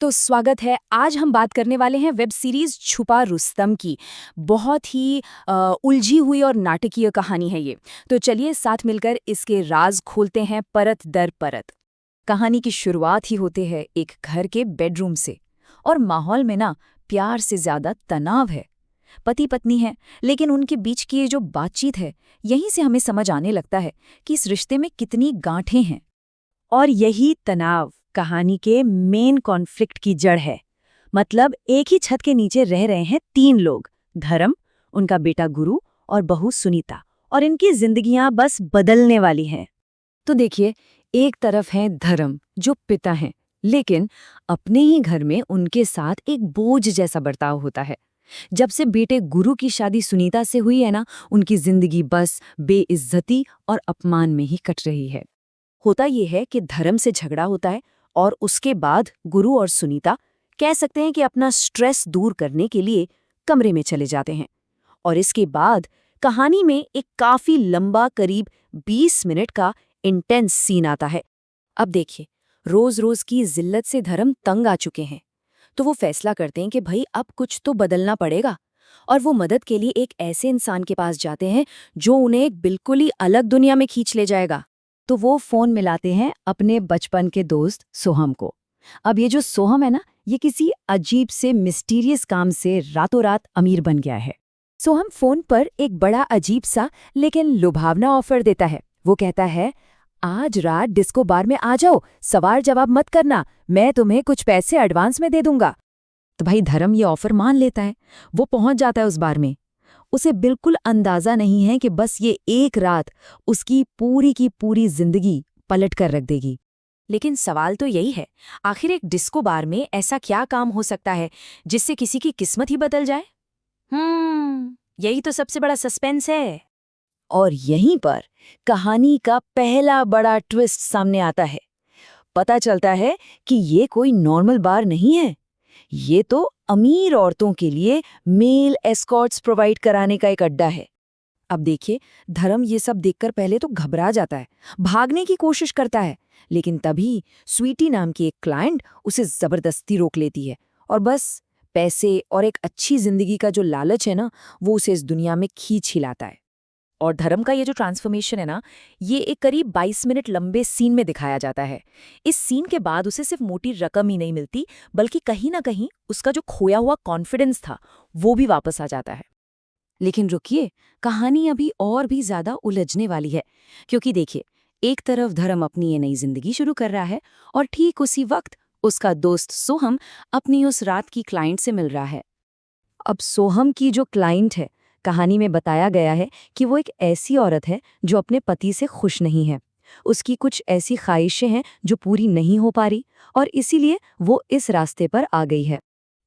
तो स्वागत है। आज हम बात करने वाले हैं वेब सीरीज छुपा रुस्तम की। बहुत ही उलझी हुई और नाटकीय कहानी है ये। तो चलिए साथ मिलकर इसके राज खोलते हैं परत दर परत। कहानी की शुरुआत ही होती है एक घर के बेडरूम से। और माहौल में ना प्यार से ज्यादा तनाव है। पति पत्नी है, लेकिन उनके बीच की ये जो बातचीत है, यहीं से हमें समझ आने लगता है कि इस रिश्ते में कितनी गांठें हैं। और यही तनाव कहानी के मेन कॉन्फ्लिक्ट की जड़ है। मतलब एक ही छत के नीचे रह रहे हैं तीन लोग, धर्म, उनका बेटा गुरु और बहू सुनीता, और इनकी जिंदगियां बस बदलने वाली हैं। तो देखिए, एक तरफ है धर्म जो पिता हैं, लेकिन अपने ही घर में उनके साथ एक बोझ जैसा बर्ताव होता है। जब से बेटे गुरु की शादी सुनीता से हुई है ना, उनकी जिंदगी बस बेइज्जती और अपमान में ही कट रही है। होता यह है कि धर्म से झगड़ा होता है और उसके बाद गुरु और सुनीता कह सकते हैं कि अपना स्ट्रेस दूर करने के लिए कमरे में चले जाते हैं। और इसके बाद कहानी में एक काफी लंबा, करीब 20 मिनट का इंटेंस सीन आता है। अब देखिए, रोज रोज की जिल्लत से धर्म तंग आ चुके हैं, तो वो फैसला करते हैं कि भाई अब कुछ तो बदलना पड़ेगा। और वो मदद के लिए एक ऐसे इंसान के पास जाते हैं जो उन्हें एक बिल्कुल ही अलग दुनिया में खींच ले जाएगा। तो वो फोन मिलाते हैं अपने बचपन के दोस्त सोहम को। अब ये जो सोहम है ना, ये किसी अजीब से मिस्टीरियस काम से रातों रात अमीर बन गया है। सोहम फोन पर एक बड़ा अजीब सा लेकिन लुभावना ऑफर देता है। वो कहता है, आज रात डिस्को बार में आ जाओ, सवाल जवाब मत करना, मैं तुम्हें कुछ पैसे एडवांस में दे दूंगा। तो भाई धर्म ये ऑफर मान लेता है। वो पहुंच जाता है उस बार में। उसे बिल्कुल अंदाजा नहीं है कि बस ये एक रात उसकी पूरी की पूरी जिंदगी पलट कर रख देगी। लेकिन सवाल तो यही है, आखिर एक डिस्को बार में ऐसा क्या काम हो सकता है जिससे किसी की किस्मत ही बदल जाए? यही तो सबसे बड़ा सस्पेंस है। और यहीं पर कहानी का पहला बड़ा ट्विस्ट सामने आता है। पता चलता है कि ये कोई नॉर्मल बार नहीं है। ये तो अमीर औरतों के लिए मेल एस्कॉर्ट्स प्रोवाइड कराने का एक अड्डा है। अब देखिए, धर्म ये सब देखकर पहले तो घबरा जाता है, भागने की कोशिश करता है, लेकिन तभी स्वीटी नाम की एक क्लाइंट उसे जबरदस्ती रोक लेती है। और बस पैसे और एक अच्छी जिंदगी का जो लालच है ना, वो उसे इस दुनिया में खींच हिलाता है। और धर्म का ये जो ट्रांसफॉर्मेशन है ना, ये एक करीब 22 मिनट लंबे सीन में दिखाया जाता है। इस सीन के बाद उसे सिर्फ मोटी रकम ही नहीं मिलती, बल्कि कहीं ना कहीं उसका जो खोया हुआ कॉन्फिडेंस था, वो भी वापस आ जाता है। लेकिन रुकिए, कहानी अभी और भी ज्यादा उलझने वाली है। क्योंकि देखिए, एक तरफ धर्म अपनी ये नई जिंदगी शुरू कर रहा है, और ठीक उसी वक्त उसका दोस्त सोहम अपनी उस रात की क्लाइंट से मिल रहा है। अब सोहम की जो क्लाइंट है, कहानी में बताया गया है कि वो एक ऐसी औरत है जो अपने पति से खुश नहीं है। उसकी कुछ ऐसी ख्वाहिशें हैं जो पूरी नहीं हो पा रही, और इसीलिए वो इस रास्ते पर आ गई है।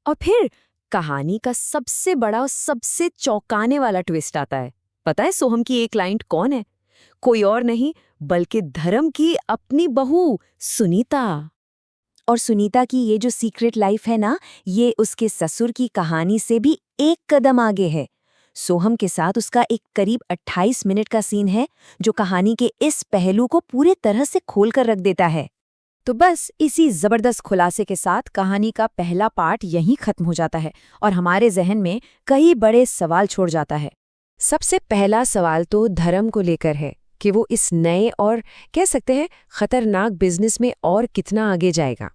और फिर कहानी का सबसे बड़ा और सबसे चौंकाने वाला ट्विस्ट आता है। पता है सोहम की एक क्लाइंट कौन है? कोई और नहीं बल्कि धर्म की अपनी बहू सुनीता। और सुनीता की ये जो सीक्रेट लाइफ है ना, ये उसके ससुर की कहानी से भी एक कदम आगे है। सोहम के साथ उसका एक करीब 28 मिनट का सीन है जो कहानी के इस पहलू को पूरे तरह से खोल कर रख देता है। तो बस इसी जबरदस्त खुलासे के साथ कहानी का पहला पार्ट यहीं खत्म हो जाता है और हमारे जहन में कई बड़े सवाल छोड़ जाता है। सबसे पहला सवाल तो धर्म को लेकर है कि वो इस नए और कह सकते हैं खतरनाक बिजनेस में और कितना आगे जाएगा।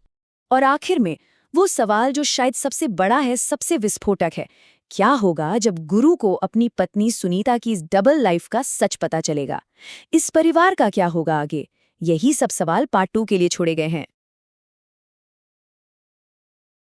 और आखिर में वो सवाल जो शायद सबसे बड़ा है, सबसे विस्फोटक है, क्या होगा जब गुरु को अपनी पत्नी सुनीता की इस डबल लाइफ का सच पता चलेगा? इस परिवार का क्या होगा आगे? यही सब सवाल पार्ट 2 के लिए छोड़े गए हैं।